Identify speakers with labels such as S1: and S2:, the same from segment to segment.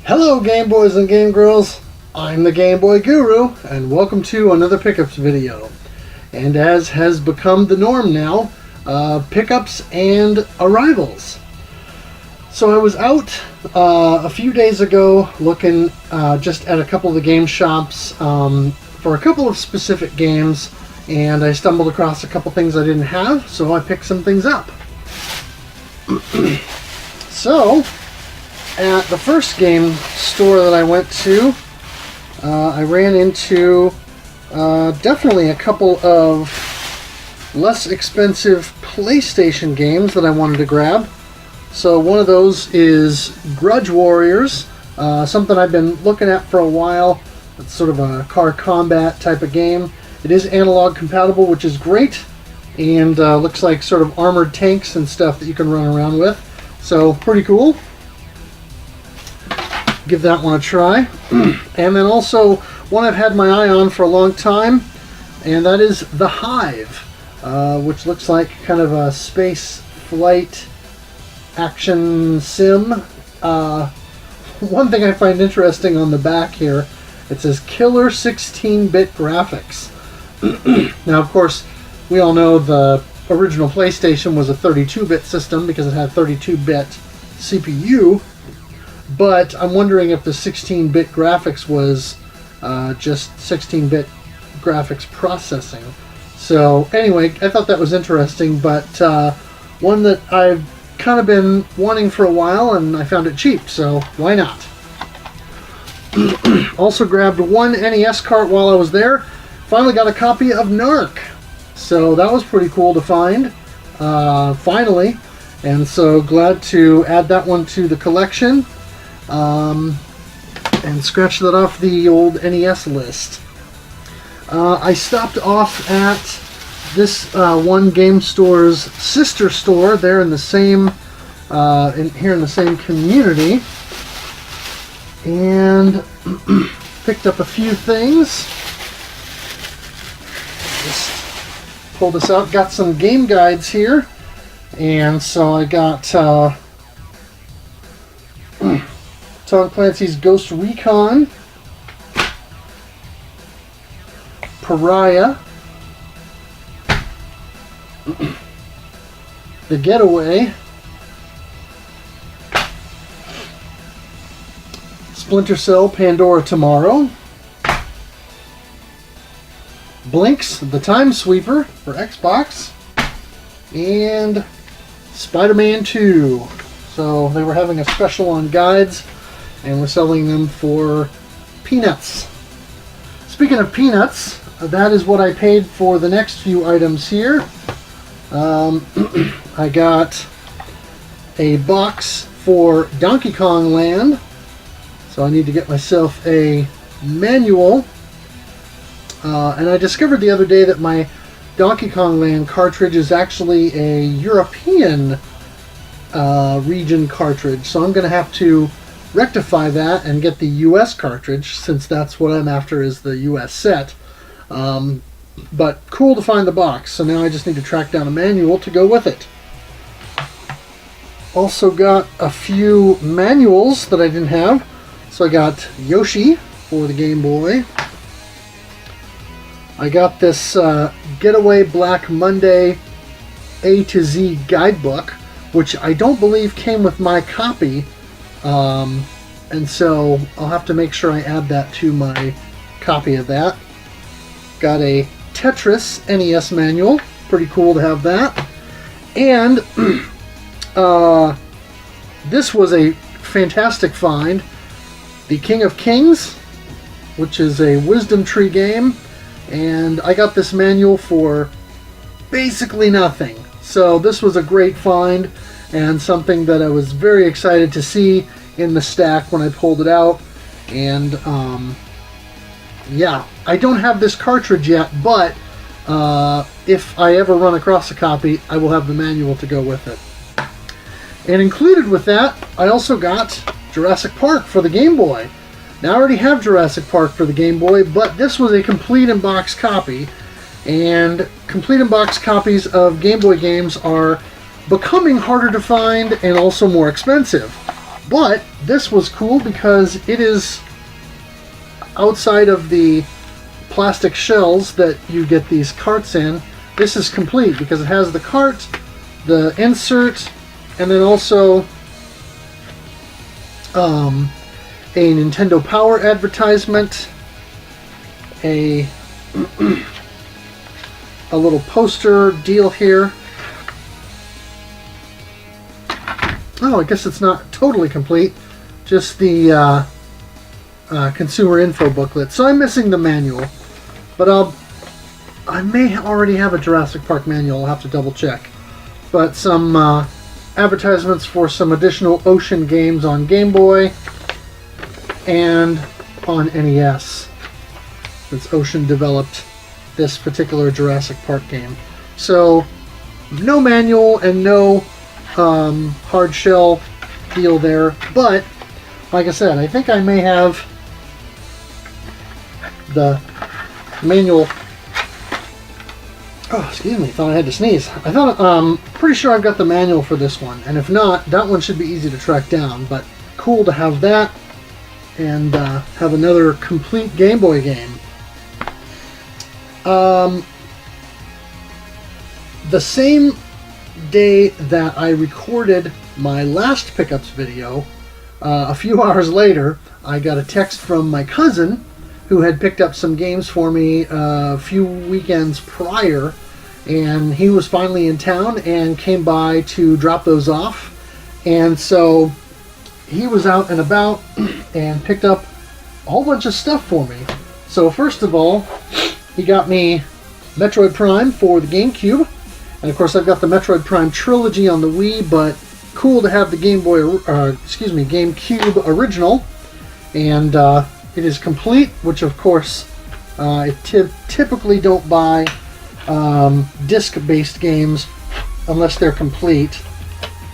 S1: Hello Game Boys and Game Girls, I'm the Game Boy Guru, and welcome to another pickups video. And as has become the norm now, pickups and arrivals. So I was out a few days ago looking just at a couple of the game shops for a couple of specific games, and I stumbled across a couple things I didn't have, so I picked some things up. So, at the first game store that I went to, I ran into definitely a couple of less expensive PlayStation games that I wanted to grab. So one of those is Grudge Warriors, something I've been looking at for a while. It's sort of a car combat type of game. It is analog compatible, which is great, and looks like sort of armored tanks and stuff that you can run around with. So pretty cool. Give that one a try. And then also one I've had my eye on for a long time, and that is The Hive, which looks like kind of a space flight action sim. One thing I find interesting on the back here, it says killer 16-bit graphics. Now, of course, we all know the original PlayStation was a 32-bit system because it had 32-bit CPU, but I'm wondering if the 16-bit graphics was just 16-bit graphics processing. So anyway, I thought that was interesting, but one that I've kind of been wanting for a while, and I found it cheap, so why not? Also grabbed one NES cart while I was there. Finally got a copy of Narc. So that was pretty cool to find, finally. And so glad to add that one to the collection. And scratch that off the old NES list. I stopped off at this one game store's sister store there in the same here in the same community, and picked up a few things. Just pull this out. Got some game guides here, and so I got Tom Clancy's Ghost Recon, Pariah, The Getaway, Splinter Cell Pandora Tomorrow, Blinx The Time Sweeper for Xbox, and Spider-Man 2. So they were having a special on guides, and we're selling them for peanuts. Speaking of peanuts, that is what I paid for the next few items here. I got a box for Donkey Kong Land, so I need to get myself a manual. And I discovered the other day that my Donkey Kong Land cartridge is actually a European region cartridge, so I'm going to have to rectify that and get the US cartridge, since that's what I'm after, is the US set. But cool to find the box, so now I just need to track down a manual to go with it. Also got a few manuals that I didn't have. So I got Yoshi for the Game Boy. I got this Getaway Black Monday A to Z guidebook, which I don't believe came with my copy. And so I'll have to make sure I add that to my copy of that. Got a Tetris NES manual. Pretty cool to have that. And this was a fantastic find. The King of Kings, which is a Wisdom Tree game. And I got this manual for basically nothing. So this was a great find, and something that I was very excited to see in the stack when I pulled it out. And yeah, I don't have this cartridge yet, but if I ever run across a copy, I will have the manual to go with it. And included with that, I also got Jurassic Park for the Game Boy. Now I already have Jurassic Park for the Game Boy, but this was a complete in-box copy, and complete in-box copies of Game Boy games are becoming harder to find and also more expensive. But this was cool because it is outside of the plastic shells that you get these carts in. This is complete because it has the cart, the insert, and then also a Nintendo Power advertisement, a little poster deal here. Oh, I guess it's not totally complete, just the consumer info booklet. So I'm missing the manual, but I may already have a Jurassic Park manual. I'll have to double check. But some advertisements for some additional Ocean games on Game Boy and on NES, since Ocean developed this particular Jurassic Park game. So no manual and no hard shell deal there, but like I said, I think I may have the manual. Oh, excuse me, thought I had to sneeze. I thought, pretty sure I've got the manual for this one, and if not, that one should be easy to track down, but cool to have that and have another complete Game Boy game. The same day that I recorded my last pickups video, a few hours later, I got a text from my cousin who had picked up some games for me a few weekends prior, and he was finally in town and came by to drop those off. And so he was out and about and picked up a whole bunch of stuff for me. So first of all, he got me Metroid Prime for the GameCube. And of course, I've got the Metroid Prime trilogy on the Wii, but cool to have the GameCube original. And it is complete, which of course, I typically don't buy disc-based games unless they're complete.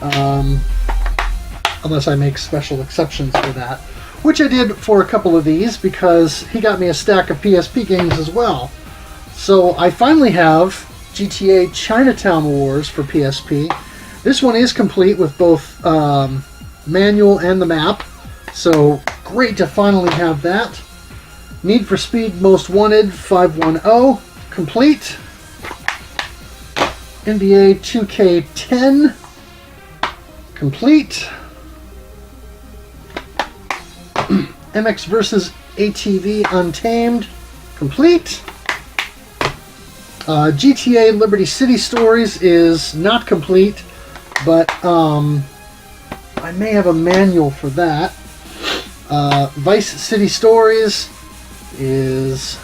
S1: Unless I make special exceptions for that. Which I did for a couple of these, because he got me a stack of PSP games as well. So I finally have GTA Chinatown Wars for PSP. This one is complete with both manual and the map, so great to finally have that. Need for Speed Most Wanted 510, complete. NBA 2K10, complete. MX vs. ATV Untamed, complete. GTA Liberty City Stories is not complete, but I may have a manual for that. Vice City Stories is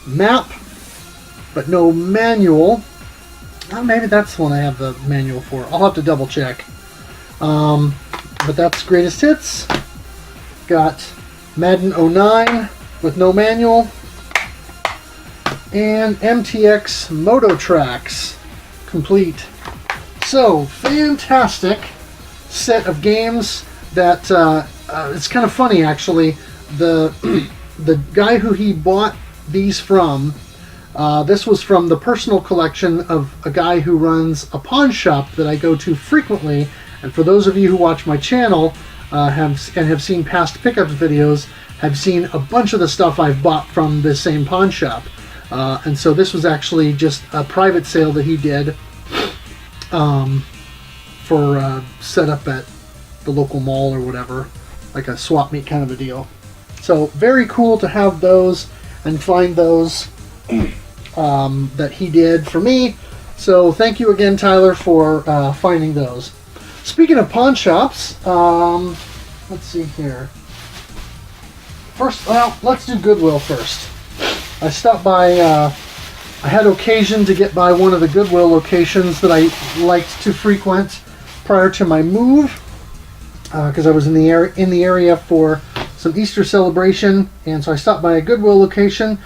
S1: map, but no manual. Maybe that's the one I have the manual for. I'll have to double check. But that's Greatest Hits. Got Madden 09 with no manual. And MTX Moto Tracks, complete. So, fantastic set of games that, it's kind of funny actually, the guy who he bought these from, this was from the personal collection of a guy who runs a pawn shop that I go to frequently, and for those of you who watch my channel have seen past pickups videos, have seen a bunch of the stuff I've bought from this same pawn shop. And so this was actually just a private sale that he did for set up at the local mall or whatever, like a swap meet kind of a deal. So very cool to have those and find those that he did for me. So thank you again, Tyler, for finding those. Speaking of pawn shops, let's see here. First, well, let's do Goodwill first. I stopped by, I had occasion to get by one of the Goodwill locations that I liked to frequent prior to my move, because I was in the area for some Easter celebration, and so I stopped by a Goodwill location,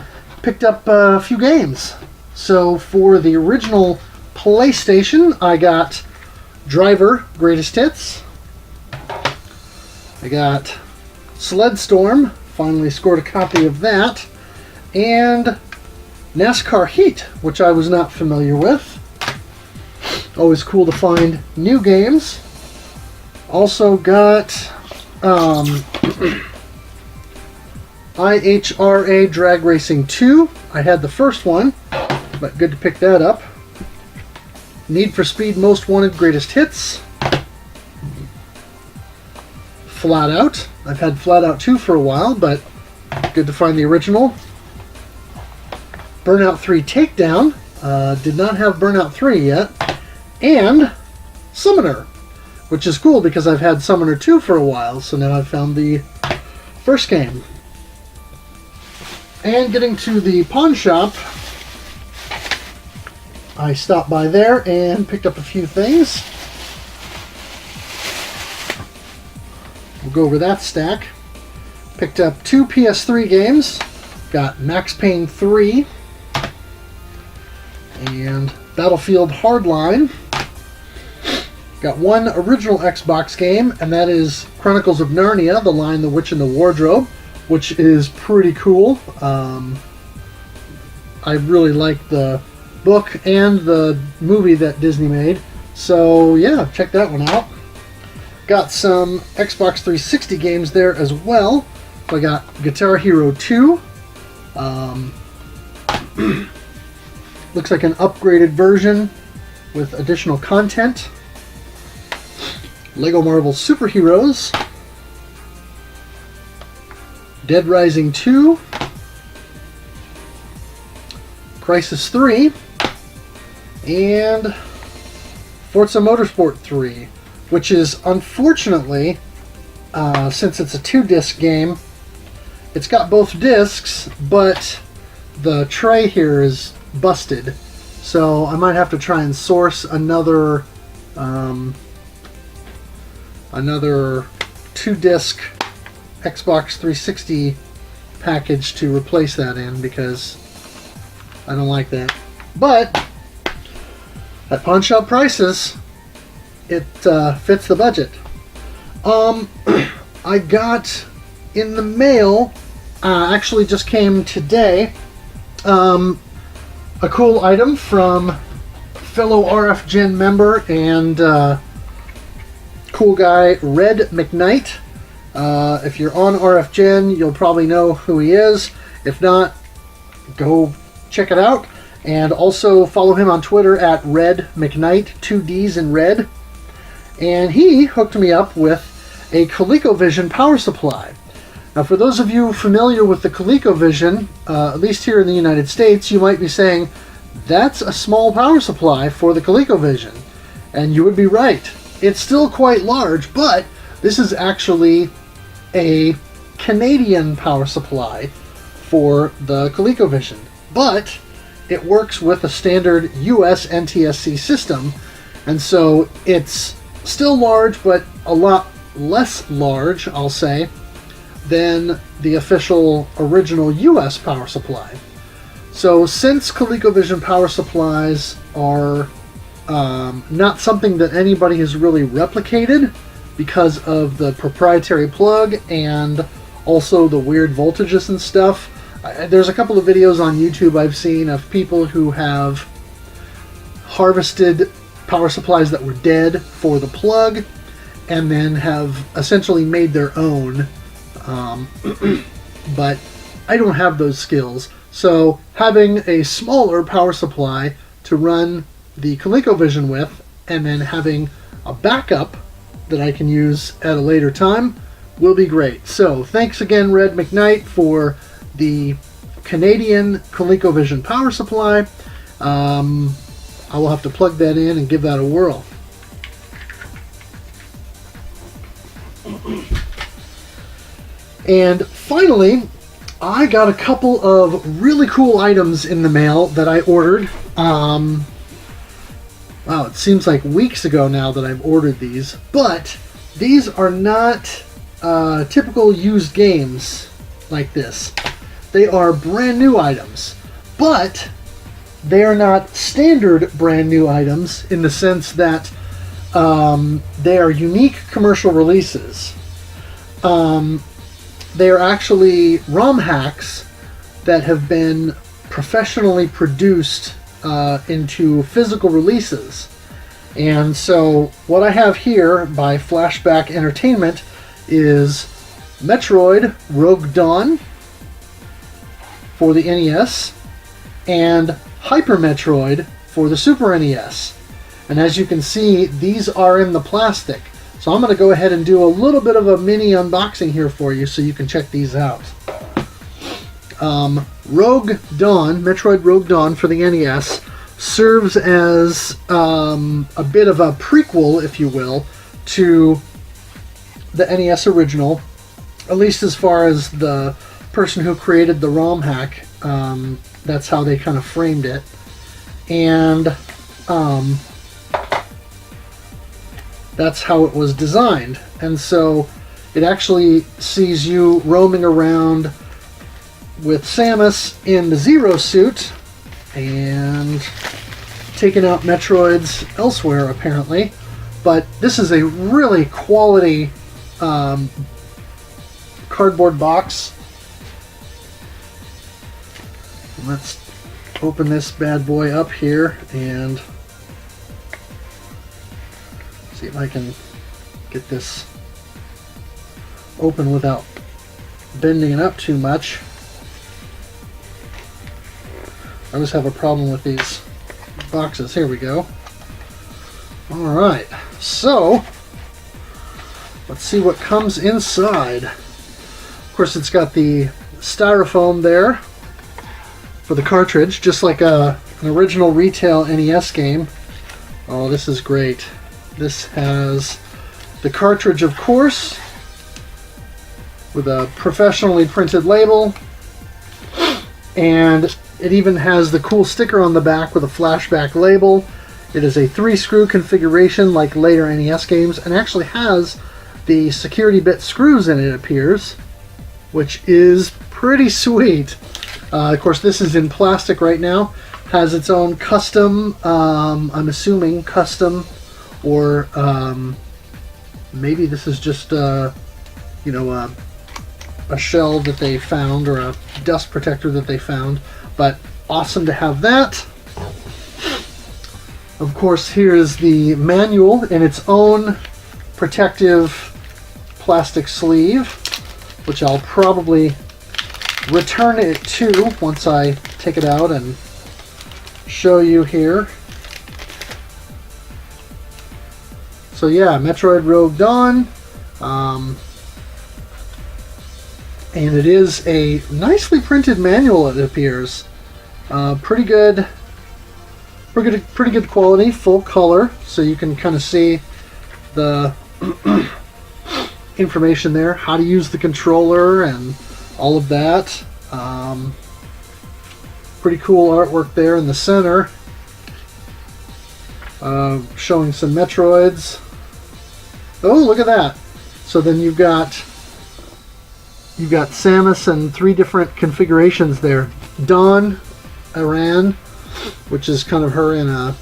S1: picked up a few games. So for the original PlayStation, I got Driver Greatest Hits. I got Sledstorm, finally scored a copy of that. And NASCAR Heat, which I was not familiar with. Always cool to find new games. Also got IHRA Drag Racing 2. I had the first one, but good to pick that up. Need for Speed Most Wanted Greatest Hits. Flat Out. I've had Flat Out 2 for a while, but good to find the original. Burnout 3 Takedown. Did not have Burnout 3 yet. And Summoner, which is cool because I've had Summoner 2 for a while, so now I've found the first game. And getting to the pawn shop, I stopped by there and picked up a few things. We'll go over that stack. Picked up 2 PS3 games. Got Max Payne 3 and Battlefield Hardline. Got 1 original Xbox game, and that is Chronicles of Narnia, The Lion, the Witch, and the Wardrobe, which is pretty cool. I really like the book and the movie that Disney made. So yeah, check that one out. Got some Xbox 360 games there as well. So I got Guitar Hero 2. Looks like an upgraded version with additional content. Lego Marvel Superheroes. Dead Rising 2. Crysis 3. And Forza Motorsport 3, which is unfortunately, since it's a 2-disc game, it's got both discs, but the tray here is busted. So I might have to try and source another 2-disc Xbox 360 package to replace that in, because I don't like that. But at pawn shop prices, it fits the budget. I got in the mail, actually just came today, a cool item from fellow RF Gen member and cool guy Red McKnight. If you're on RF Gen, you'll probably know who he is. If not, go check it out. And also follow him on Twitter at Red McKnight, 2 D's in red. And he hooked me up with a ColecoVision power supply. Now, for those of you familiar with the ColecoVision, at least here in the United States, you might be saying, that's a small power supply for the ColecoVision. And you would be right. It's still quite large, but this is actually a Canadian power supply for the ColecoVision. But it works with a standard US NTSC system, and so it's still large, but a lot less large, I'll say, than the official original US power supply. So since ColecoVision power supplies are not something that anybody has really replicated because of the proprietary plug and also the weird voltages and stuff, there's a couple of videos on YouTube I've seen of people who have harvested power supplies that were dead for the plug and then have essentially made their own. But I don't have those skills. So having a smaller power supply to run the ColecoVision with, and then having a backup that I can use at a later time, will be great. So thanks again, Red McKnight, for the Canadian ColecoVision power supply. I will have to plug that in and give that a whirl. And finally, I got a couple of really cool items in the mail that I ordered. Wow, it seems like weeks ago now that I've ordered these, but these are not typical used games like this. They are brand new items, but they are not standard brand new items in the sense that they are unique commercial releases. They are actually ROM hacks that have been professionally produced into physical releases. And so what I have here by Flashback Entertainment is Metroid Rogue Dawn for the NES and Hyper Metroid for the Super NES. And as you can see, these are in the plastic. So I'm going to go ahead and do a little bit of a mini unboxing here for you so you can check these out. Rogue Dawn, Metroid Rogue Dawn for the NES, serves as a bit of a prequel, if you will, to the NES original, at least as far as the person who created the ROM hack. That's how they kind of framed it. And that's how it was designed. And so it actually sees you roaming around with Samus in the Zero suit and taking out Metroids elsewhere, apparently. But this is a really quality cardboard box. Let's open this bad boy up here and see if I can get this open without bending it up too much. I always have a problem with these boxes. Here we go. Alright, so let's see what comes inside. Of course, it's got the styrofoam there for the cartridge, just like an original retail NES game. Oh, this is great. This has the cartridge, of course, with a professionally printed label, and it even has the cool sticker on the back with a flashback label. It is a 3-screw configuration like later NES games, and actually has the security bit screws in it, appears, which is pretty sweet. Of course, this is in plastic right now. Has its own custom, I'm assuming custom, or maybe this is just a shell that they found, or a dust protector that they found. But awesome to have that. Of course, here is the manual in its own protective plastic sleeve, which I'll probably return it to once I take it out and show you here. So yeah, Metroid Rogue Dawn. And it is a nicely printed manual, it appears. Pretty good quality, full color, so you can kind of see the information there, how to use the controller and all of that. Pretty cool artwork there in the center, showing some Metroids. Oh, look at that! So then you've got Samus in 3 different configurations there. Dawn, Aran, which is kind of her in a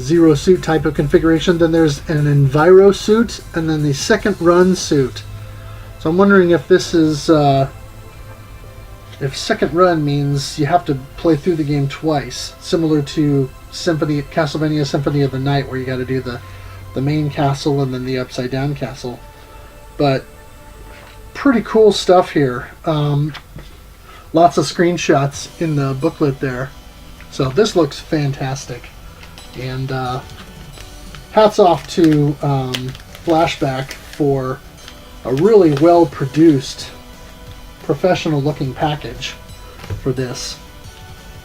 S1: Zero suit type of configuration. Then there's an Enviro suit, and then the Second Run suit. So I'm wondering if this is if Second Run means you have to play through the game twice, similar to Castlevania Symphony of the Night, where you got to do the main castle and then the upside down castle. But pretty cool stuff here. Lots of screenshots in the booklet there. So this looks fantastic. And hats off to Flashback for a really well produced, professional looking package for this.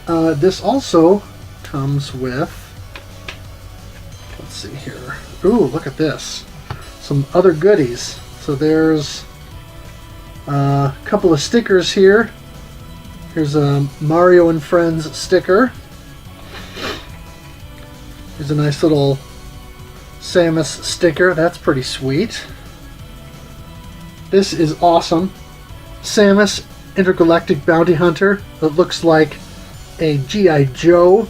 S1: This also comes with, let's see here. Ooh, look at this. Some other goodies. So there's a couple of stickers here. Here's a Mario and Friends sticker. Here's a nice little Samus sticker. That's pretty sweet. This is awesome. Samus Intergalactic Bounty Hunter. It looks like a G.I. Joe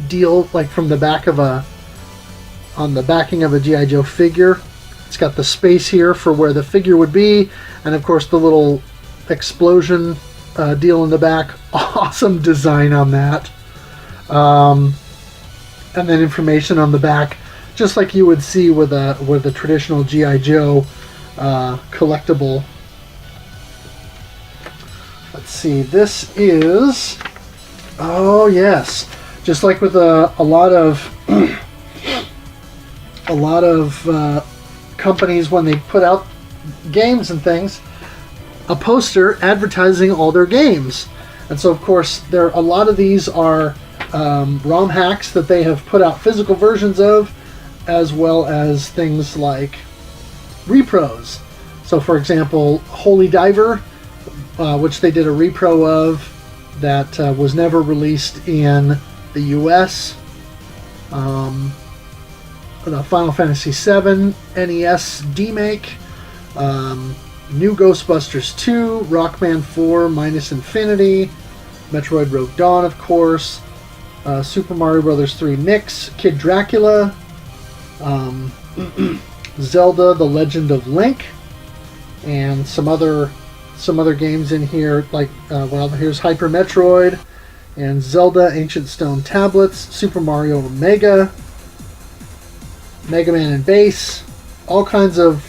S1: deal, like from the back of on the backing of a G.I. Joe figure. It's got the space here for where the figure would be, and of course the little explosion deal in the back. Awesome design on that. And then information on the back, just like you would see with a traditional G.I. Joe collectible. Let's see, this is, oh yes, just like with a lot of companies when they put out games and things, a poster advertising all their games. And so of course a lot of these are ROM hacks that they have put out physical versions of, as well as things like repros. So for example, Holy Diver, which they did a repro of that was never released in the US. The Final Fantasy VII NES demake, New Ghostbusters 2, Rockman 4 Minus Infinity, Metroid Rogue Dawn, of course, Super Mario Bros. 3 Mix, Kid Dracula, Zelda: The Legend of Link, and some other games in here, like here's Hyper Metroid and Zelda: Ancient Stone Tablets, Super Mario Omega, Mega Man and Bass, all kinds of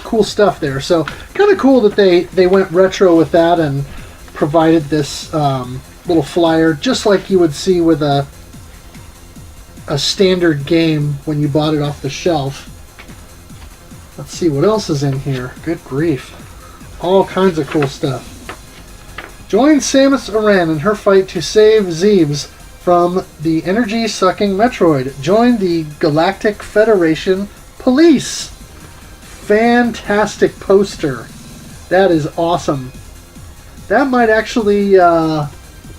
S1: cool stuff there. So kind of cool that they went retro with that and provided this little flyer, just like you would see with a standard game when you bought it off the shelf. Let's see what else is in here. Good grief. All kinds of cool stuff. Join Samus Aran in her fight to save Zebes from the energy-sucking Metroid. Join the Galactic Federation Police. Fantastic poster. That is awesome. That might actually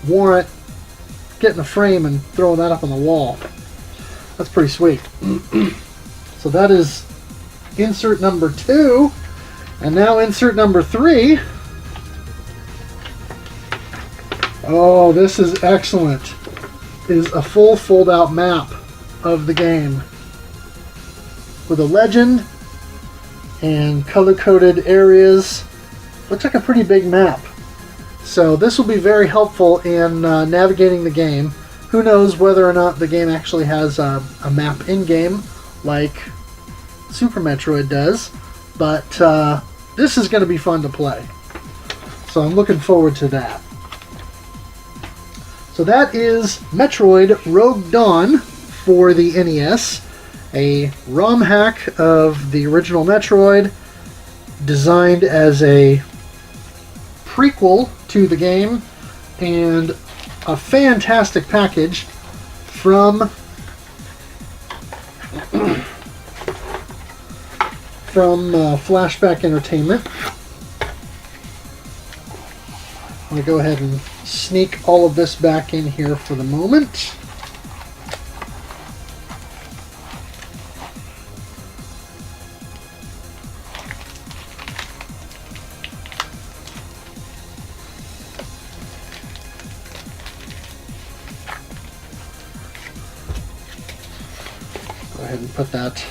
S1: warrant getting a frame and throwing that up on the wall. That's pretty sweet. So that is insert number 2. And now insert number 3. Oh, this is excellent. It is a full fold-out map of the game with a legend and color-coded areas. Looks like a pretty big map. So this will be very helpful in navigating the game. Who knows whether or not the game actually has a map in-game like Super Metroid does, but this is going to be fun to play. So I'm looking forward to that. So that is Metroid Rogue Dawn for the NES, a ROM hack of the original Metroid, designed as a prequel to the game, and a fantastic package from Flashback Entertainment. I'm going to go ahead and sneak all of this back in here for the moment. Go ahead and put that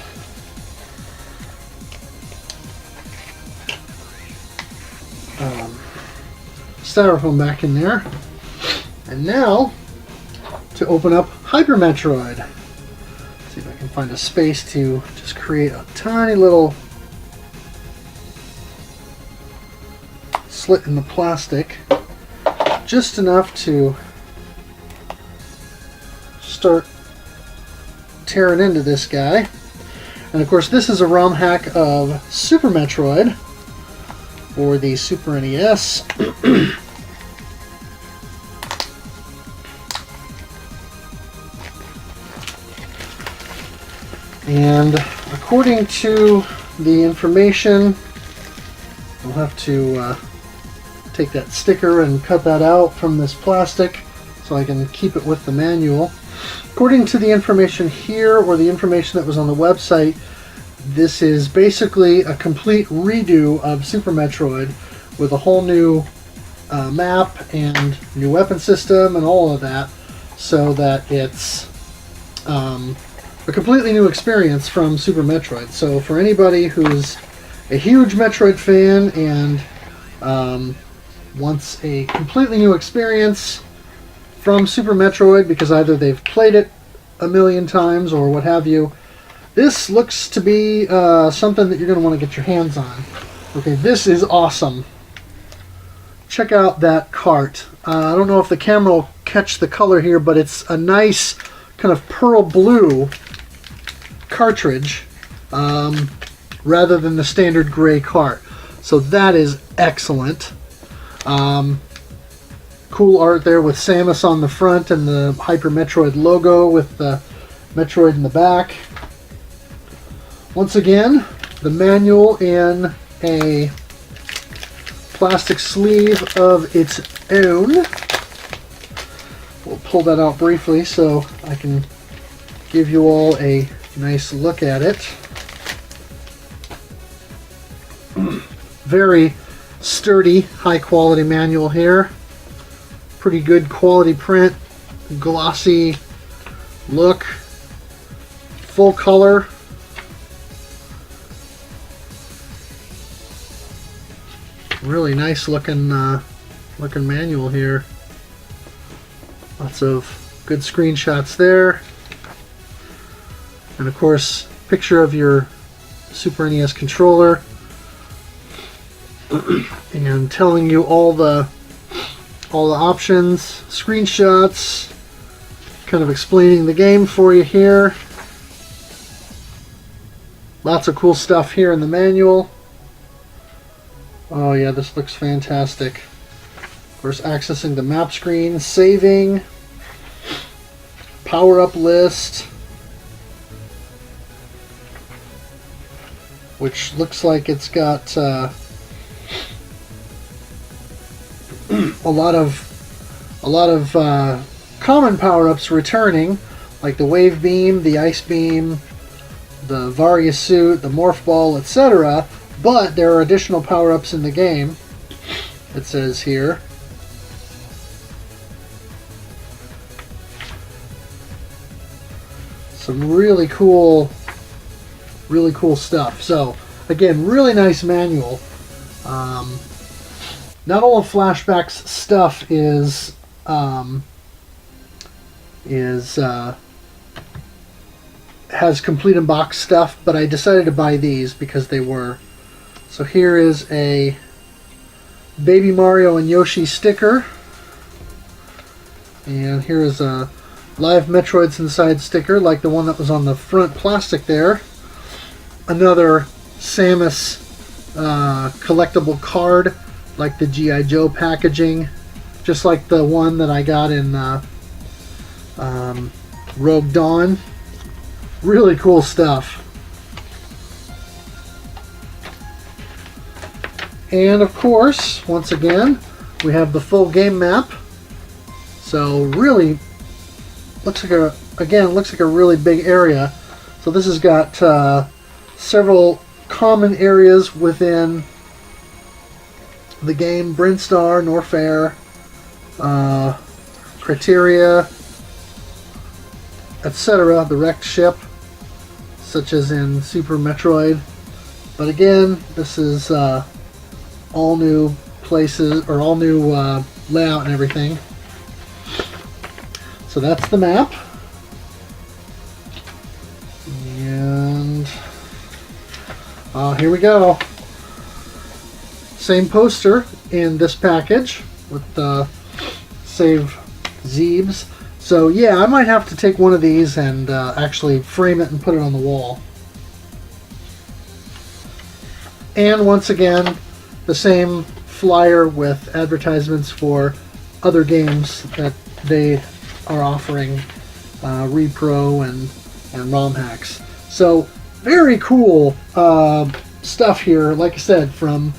S1: styrofoam back in there. And now to open up Hyper Metroid. Let's see if I can find a space to just create a tiny little slit in the plastic, just enough to start tearing into this guy. And of course this is a ROM hack of Super Metroid for the Super NES. And according to the information, we'll have to take that sticker and cut that out from this plastic so I can keep it with the manual. According to the information here, or the information that was on the website, this is basically a complete redo of Super Metroid with a whole new map and new weapon system and all of that, so that it's a completely new experience from Super Metroid. So for anybody who's a huge Metroid fan and wants a completely new experience from Super Metroid because either they've played it a million times or what have you, this looks to be something that you're going to want to get your hands on. Okay, this is awesome. Check out that cart. I don't know if the camera will catch the color here, but it's a nice kind of pearl blue cartridge rather than the standard gray cart. So that is excellent. Cool art there with Samus on the front and the Hyper Metroid logo with the Metroid in the back. Once again, the manual in a plastic sleeve of its own. We'll pull that out briefly so I can give you all a nice look at it. Very sturdy, high quality manual here. Pretty good quality print, glossy look, full color. Really nice looking manual here. Lots of good screenshots there. And of course, picture of your Super NES controller. And telling you all the options, screenshots, kind of explaining the game for you here. Lots of cool stuff here in the manual. Oh yeah, this looks fantastic. Of course, accessing the map screen, saving, power-up list, which looks like it's got a lot of common power-ups returning, like the Wave Beam, the Ice Beam, the Varia Suit, the Morph Ball, etc. But there are additional power-ups in the game, it says here. Some really cool stuff. So, again, really nice manual. Not all of Flashback's stuff has complete in-box stuff, but I decided to buy these because they were. So here is a Baby Mario and Yoshi sticker. And here is a Live Metroids Inside sticker, like the one that was on the front plastic there. Another Samus collectible card, like the G.I. Joe packaging, just like the one that I got in Rogue Dawn. Really cool stuff. And of course, once again, we have the full game map. So really looks like a really big area. So this has got several common areas within the game: Brinstar, Norfair, Criteria, etc. The wrecked ship, such as in Super Metroid. But again, this is all new places, or all new layout and everything. So that's the map. And here we go. Same poster in this package with Save Zeebs. So yeah, I might have to take one of these and actually frame it and put it on the wall. And once again, the same flyer with advertisements for other games that they are offering, repro and ROM hacks. So very cool stuff here. Like I said, from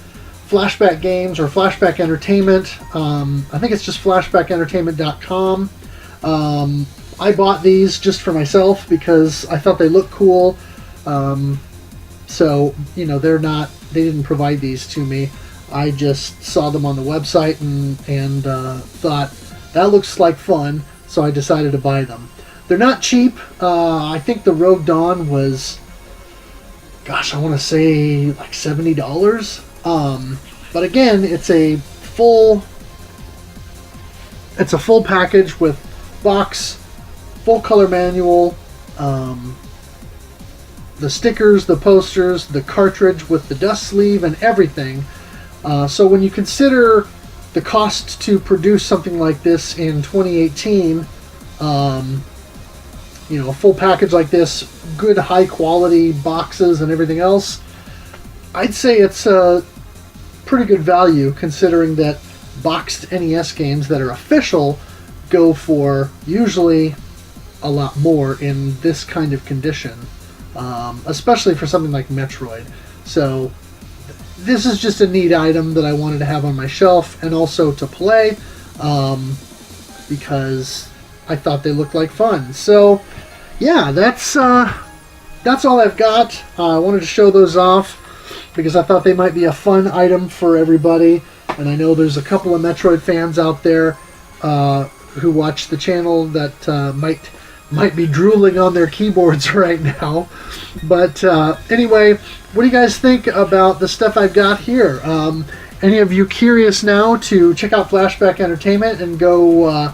S1: Flashback Games or Flashback Entertainment. I think it's just flashbackentertainment.com. I bought these just for myself because I thought they looked cool. So, you know, they didn't provide these to me. I just saw them on the website and thought, that looks like fun, so I decided to buy them. They're not cheap. I think the Rogue Dawn was, gosh, I want to say like $70. But again, it's a full package with box, full color manual, the stickers, the posters, the cartridge with the dust sleeve, and everything. So when you consider the cost to produce something like this in 2018, a full package like this, good high quality boxes and everything else, I'd say it's a pretty good value, considering that boxed NES games that are official go for usually a lot more in this kind of condition, especially for something like Metroid. So this is just a neat item that I wanted to have on my shelf and also to play, because I thought they looked like fun. So yeah, that's all I've got. I wanted to show those off because I thought they might be a fun item for everybody, and I know there's a couple of Metroid fans out there who watch the channel that might be drooling on their keyboards right now. But anyway, what do you guys think about the stuff I've got here? Any of you curious now to check out Flashback Entertainment and go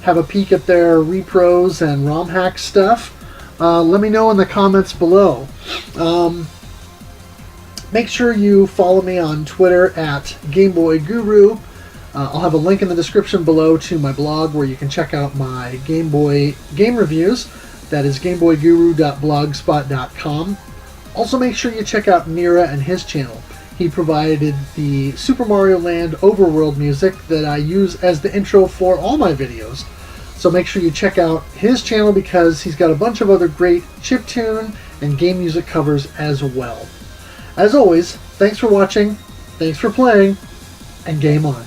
S1: have a peek at their repros and ROM hack stuff? Let me know in the comments below. Make sure you follow me on Twitter at GameBoyGuru. I'll have a link in the description below to my blog where you can check out my Game Boy game reviews. That is GameBoyGuru.blogspot.com. Also make sure you check out Nira and his channel. He provided the Super Mario Land overworld music that I use as the intro for all my videos. So make sure you check out his channel because he's got a bunch of other great chiptune and game music covers as well. As always, thanks for watching, thanks for playing, and game on.